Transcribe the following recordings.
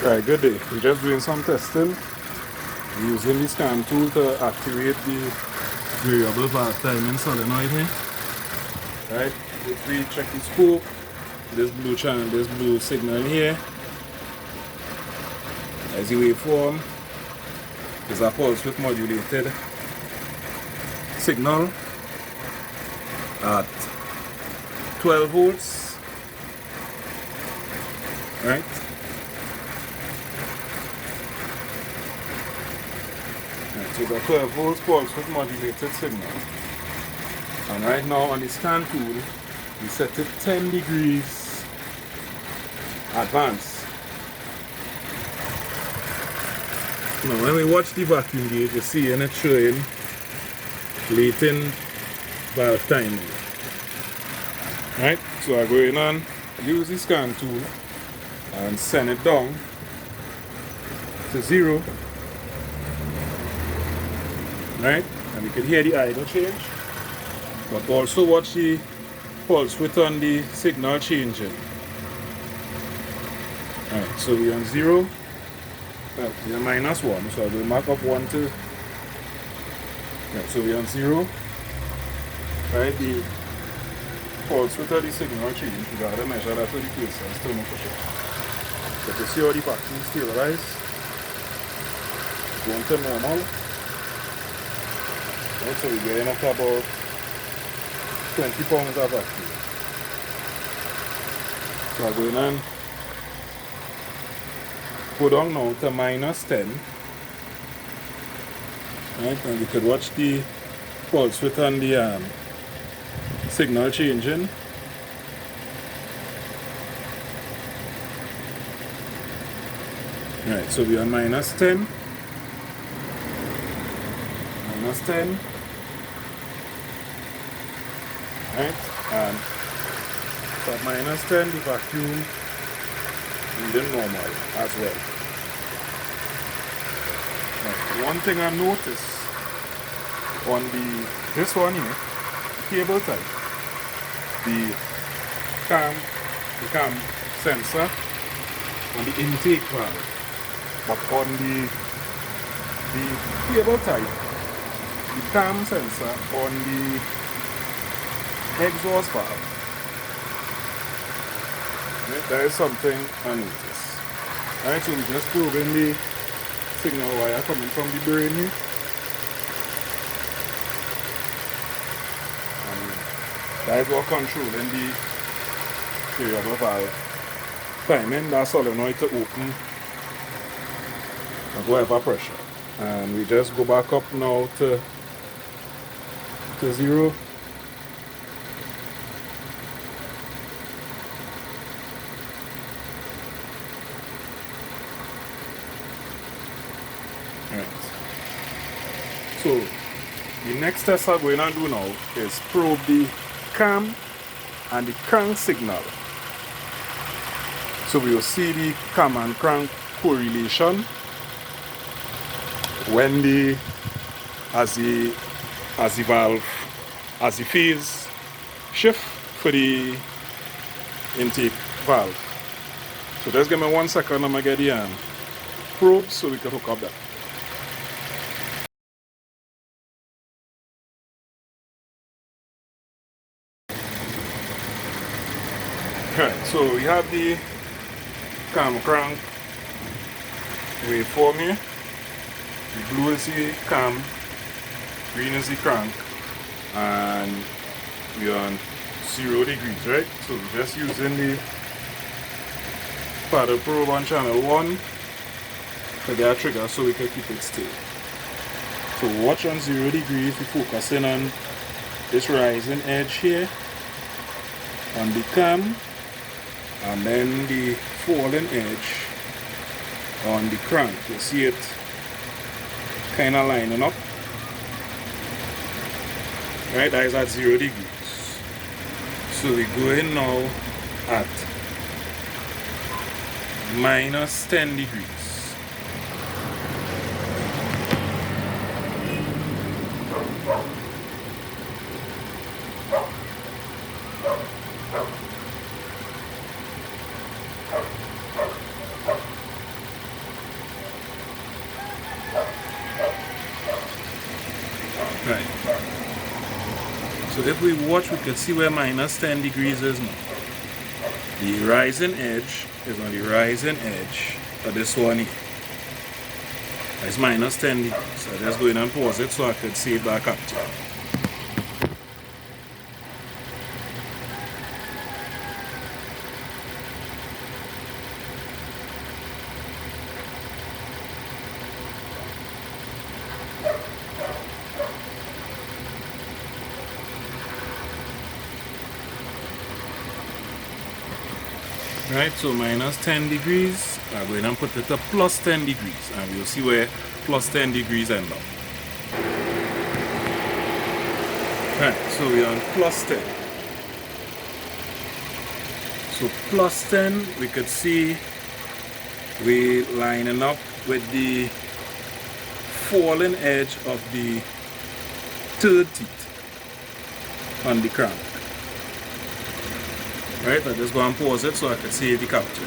Right, good day. We're just doing some testing. We're using the scan tool to activate the variable valve timing solenoid here. Right, if we check the scope, this blue channel, this blue signal here, as the waveform is a pulse width modulated signal at 12 volts. Right. So the 12 volts pulse width modulated signal. And right now on the scan tool, we set it 10 degrees advance. Now when we watch the vacuum gauge, you see it showing latent valve timing. Right, so I'm going on, use the scan tool and send it down to 0. Right, and you can hear the idle change, but also watch the pulse width on the signal changing. Alright, so we're on 0. Well, we're -1, so I will mark up 1 to. Right, so we're on 0. Right, the pulse width of the signal change. We gotta measure that with the pulse to know for sure. But you see how the vacuum stabilize. Going to normal. Right, so we're getting up to about 20 pounds of vacuum. So I'm going on. Go down now to -10. Right, and you could watch the pulse width on the signal changing. Right, so we are -10. -10. Right, and so at -10 the vacuum reading normal as well. Right, one thing I noticed on this one here, cable type, the cam sensor on the intake valve, but on the cable type, the cam sensor on the exhaust valve. Right, there is something I noticed. Alright, so we just probing the signal wire coming from the brain here. And that is what controlling the variable valve timing, that solenoid to open at whatever pressure. And we just go back up now to 0. Right. So the next test I'm going to do now is probe the cam and the crank signal. So we will see the cam and crank correlation when as the phase shift for the intake valve. So just give me 1 second, I'm gonna get the probe so we can hook up that. Right, so we have the cam crank waveform here. The blue is the cam, green is the crank, and we're on 0 degrees, right? So we're just using the paddle probe on channel 1 to get a trigger so we can keep it still. So watch on 0 degrees, we're focusing on this rising edge here on the cam, and then the falling edge on the crank. You see it kind of lining up. Right, that is at 0 degrees. So we go in now at -10 degrees. So if we watch, we can see where minus 10 degrees is now. The rising edge is on the rising edge of this one here. It's minus 10 degrees. So I just go in and pause it so I could save that capture. Right, so minus 10 degrees, I'm going to put it to plus 10 degrees, and we'll see where plus 10 degrees end up. Right, so we're on plus 10. So plus 10, we could see we're lining up with the falling edge of the third teeth on the crank. Right, I just go and pause it so I can save the capture.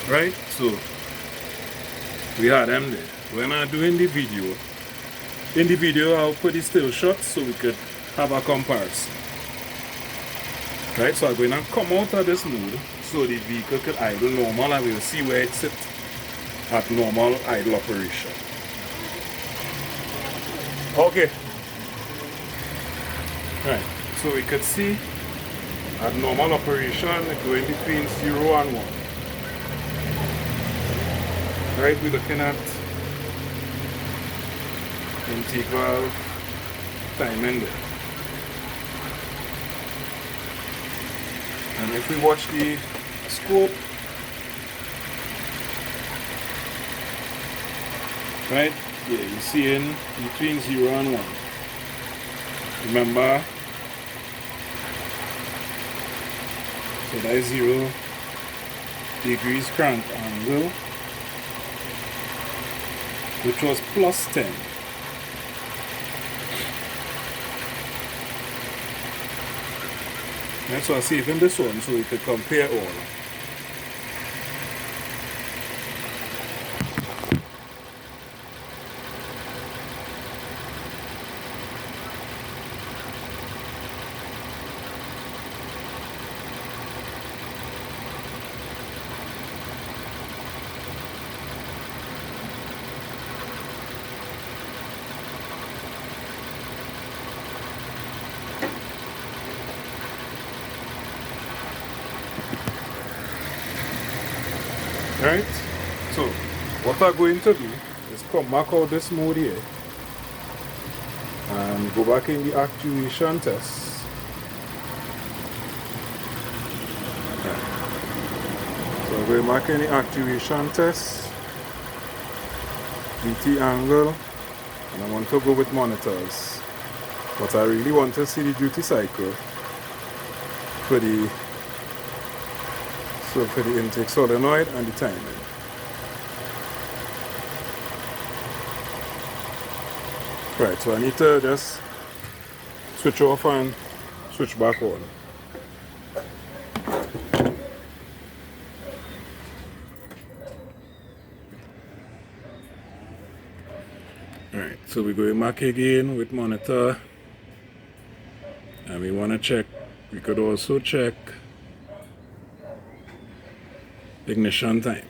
Right, so we had them there. When I'm doing the video, in the video I'll put the still shots so we could have a comparison. Right, so I'm going to come out of this mode so the vehicle could idle normal, and we'll see where it sits at normal idle operation. Okay. Right, so we could see at normal operation it's going between 0 and 1. Right, we're looking at intake valve timing there. And if we watch the scope, right, yeah, you're seeing between 0 and 1. Remember, so that is 0 degrees crank angle, which was plus 10. Right, so I see even this one so we could compare all. Right, so what I'm going to do is come back out this mode here and go back in the actuation test. Okay. So I'm going back in the actuation test, DT angle, and I want to go with monitors, but I really want to see the duty cycle for the intake solenoid and the timing. Right, so I need to just switch off and switch back on. Alright, so we're going back again with monitor, and we want to check, we could also check ignition time.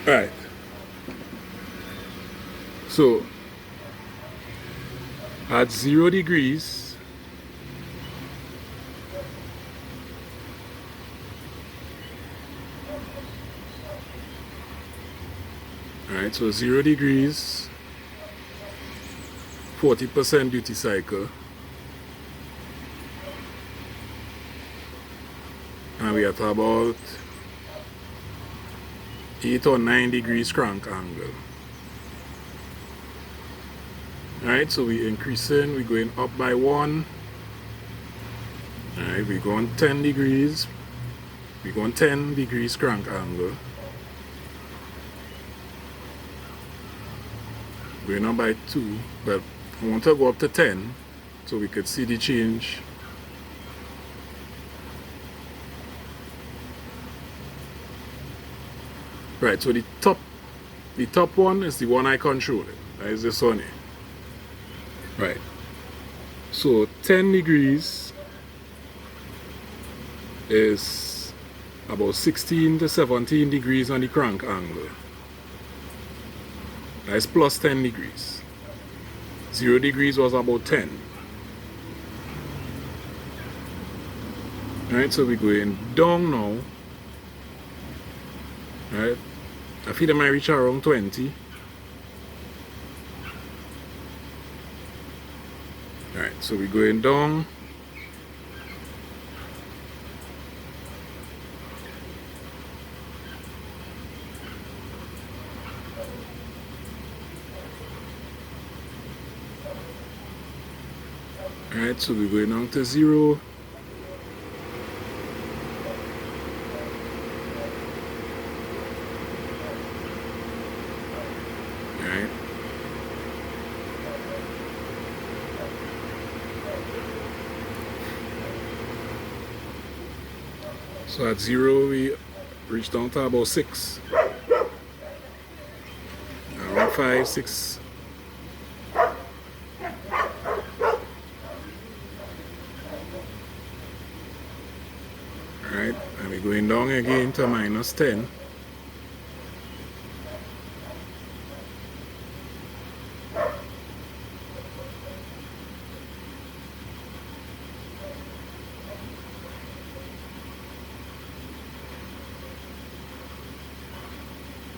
Right. So at 0 degrees, alright, so 0 degrees, 40% duty cycle, and we are at about 8 or 9 degrees crank angle. Alright, so we increasing, we're going up by 1. Alright, we're going 10 degrees. We're going 10 degrees crank angle. Going up by 2, but I want to go up to 10 so we could see the change. Right, so the top one is the one I control. That is this one here. Right. So 10 degrees is about 16 to 17 degrees on the crank angle. That's plus 10 degrees. 0 degrees was about 10. Alright, so we're going down now. Alright, I feel I might reach around 20. Alright, so we're going down. Alright, so we're going down to 0. Alright. So at 0 we reach down to about 6. Around 5, 6. Alright, and we're going down again to minus 10.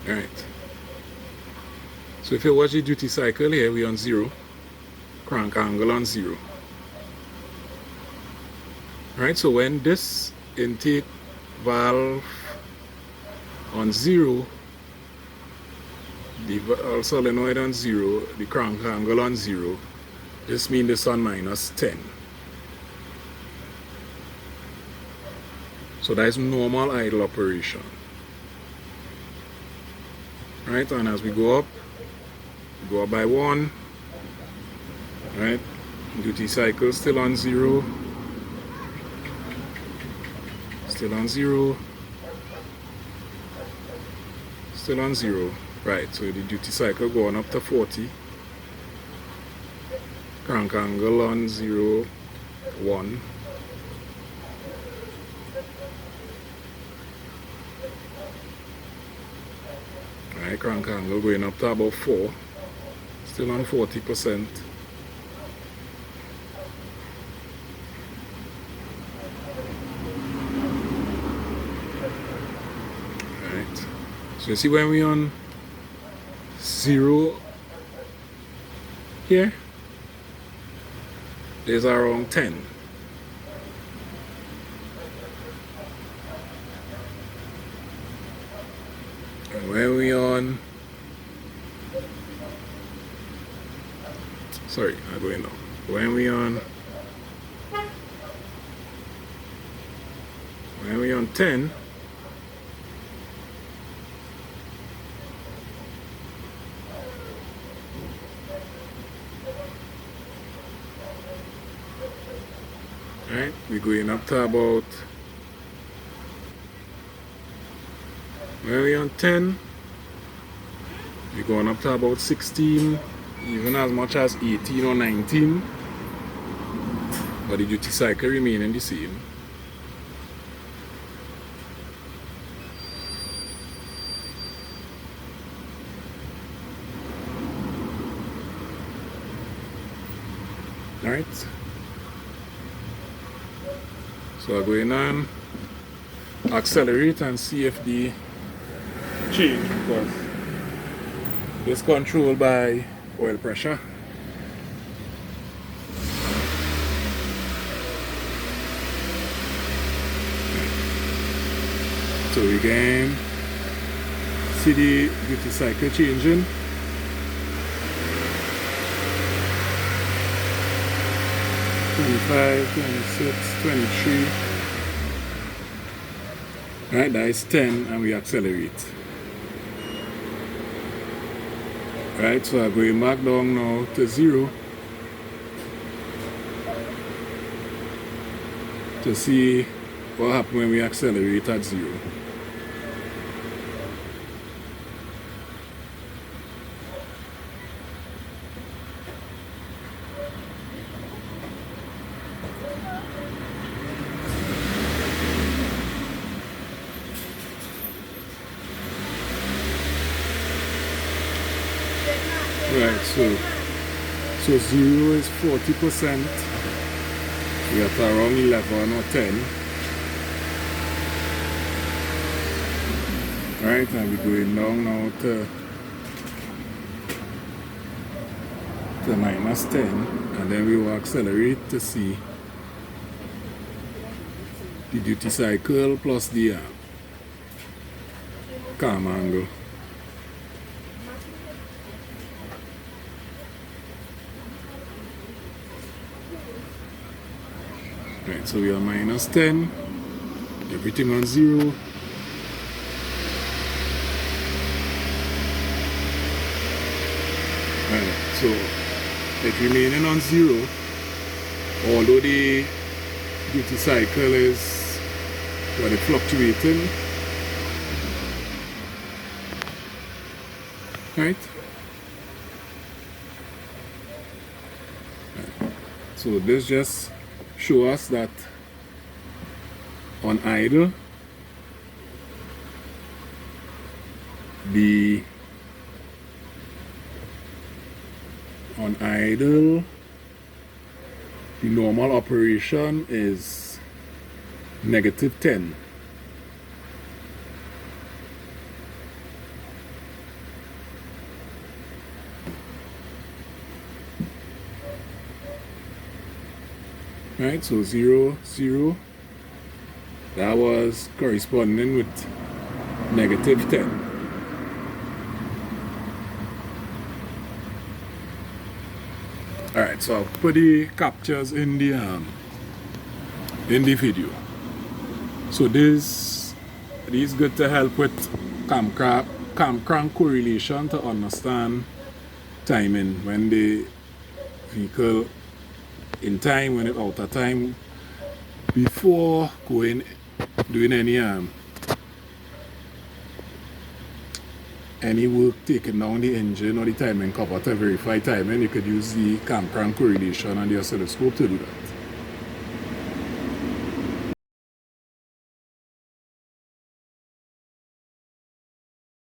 Alright. So if you watch the duty cycle here, we're on 0. Crank angle on 0. Alright, so when this intake valve on 0, the valve solenoid on 0, the crank angle on 0, this means this on minus 10. So that is normal idle operation. Right, and as we go up by 1. Right, duty cycle still on 0. Still on 0. Still on 0. Right, so the duty cycle going up to 40. Crank angle on 0, 1. Right, crank angle going up to about 4. Still on 40%. So you see when we're on 0 here, there's around 10. And when we're on, sorry, I'm going down. When we're on 10, right, we're going up to about, when we're on 10, we're going up to about 16, even as much as 18 or 19, but the duty cycle remaining the same. Alright. So I'm going on accelerate and see if the change, because it's controlled by oil pressure. So we can see the duty cycle changing. 25, 26, 23. Alright, that is 10 and we accelerate. Right, so I'm going back down now to 0 to see what happens when we accelerate at 0. Right, so 0 is 40%. We are at around 11 or 10. Right, and we're going down now to minus 10, and then we will accelerate to see the duty cycle plus the cam angle. Right, so we are minus 10, everything on 0. Right, so it's remaining on 0, although the duty cycle is fluctuating. Right? So this just shows us that on idle the normal operation is negative 10. Right, so 0, 0, that was corresponding with negative 10. Alright, so I'll put the captures in the video. So this is good to help with cam crank correlation to understand timing when the vehicle in time, when it's out of time, before doing any work taking down the engine or the timing cover to verify timing. You could use the cam crank correlation and the oscilloscope to do that.